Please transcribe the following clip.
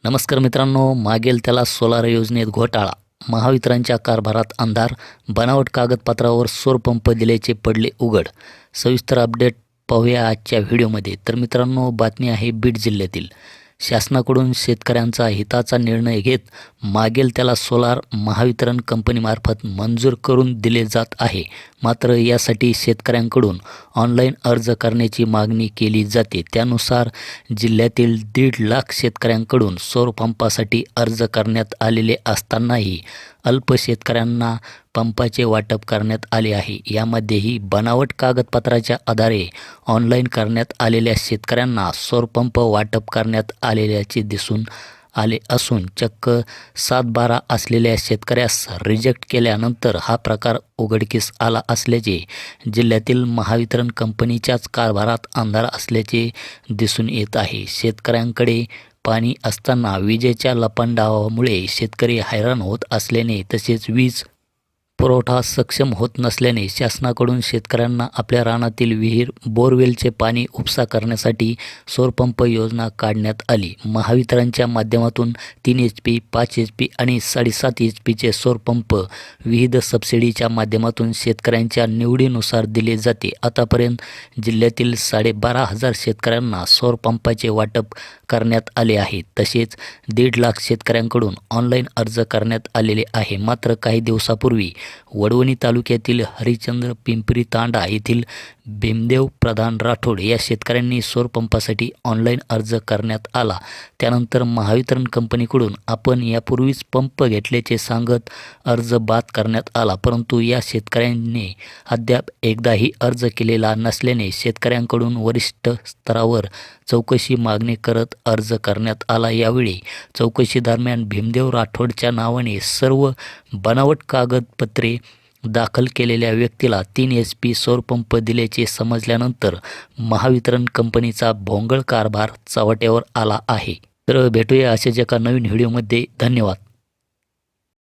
नमस्कार मित्रांनो, मागेल त्याला सोलार योजनेत घोटाळा, महावितरणच्या कारभारात अंधार, बनावट कागदपत्रावर सौरपंप दिल्याचे पडले उघड. सविस्तर अपडेट पाहूया आजच्या व्हिडिओमध्ये. तर मित्रांनो, बातमी आहे बीड जिल्ह्यातील. शासनाकडून शेतकऱ्यांचा हिताचा निर्णय घेत मागेल त्याला सोलार महावितरण कंपनीमार्फत मंजूर करून दिले जात आहे. मात्र यासाठी शेतकऱ्यांकडून ऑनलाईन अर्ज करण्याची मागणी केली जाते. त्यानुसार जिल्ह्यातील 1.5 लाख शेतकऱ्यांकडून सौरपंपासाठी अर्ज करण्यात आलेले असतानाही अल्प शेतकऱ्यांना पंपाचे वाटप करण्यात आले आहे. यामध्येही बनावट कागदपत्राच्या आधारे ऑनलाईन करण्यात आलेल्या शेतकऱ्यांना सौरपंप वाटप करण्यात आलेल्याचे दिसून आले असून चक्क 7/12 असलेल्या शेतकऱ्यास रिजेक्ट केल्यानंतर हा प्रकार उघडकीस आला असल्याचे जिल्ह्यातील महावितरण कंपनीच्याच कारभारात अंधार असल्याचे दिसून येत आहे. शेतकऱ्यांकडे पाणी असताना विजेच्या लपंडावामुळे शेतकरी हैराण होत असल्याने तसेच वीज पुरवठा सक्षम होत नसल्याने शासनाकडून शेतकऱ्यांना आपल्या रानातील विहीर, बोरवेलचे पाणी उपसा करण्यासाठी सौरपंप योजना काढण्यात आली. महावितरणच्या माध्यमातून 3 HP, 5 HP आणि 7.5 HPचे सौरपंप विविध सबसिडीच्या माध्यमातून शेतकऱ्यांच्या निवडीनुसार दिले जाते. आतापर्यंत जिल्ह्यातील 12,500 शेतकऱ्यांना सौरपंपाचे वाटप करण्यात आले आहे. तसेच 1.5 लाख शेतकऱ्यांकडून ऑनलाईन अर्ज करण्यात आलेले आहे. मात्र काही दिवसापूर्वी वडवणी तालुक्यातील हरिश्चंद्र पिंपरी तांडा येथील भीमदेव प्रधान राठोड या शेतकऱ्यांनी सौरपंपासाठी ऑनलाईन अर्ज करण्यात आला. त्यानंतर महावितरण कंपनीकडून आपण यापूर्वीच पंप घेतल्याचे सांगत अर्ज बाद करण्यात आला. परंतु या शेतकऱ्यांनी अद्याप एकदाही अर्ज केलेला नसल्याने शेतकऱ्यांकडून वरिष्ठ स्तरावर चौकशी मागणी करत अर्ज करण्यात आला. यावेळी चौकशी दरम्यान भीमदेव राठोडच्या नावाने सर्व बनावट कागदपत्रे दाखल केलेल्या व्यक्तीला 3 HP सौरपंप दिल्याचे समजल्यानंतर महावितरण कंपनीचा भोंगळ कारभार चव्हाट्यावर आला आहे. तर भेटूया अशाच एका नवीन व्हिडिओमध्ये. धन्यवाद.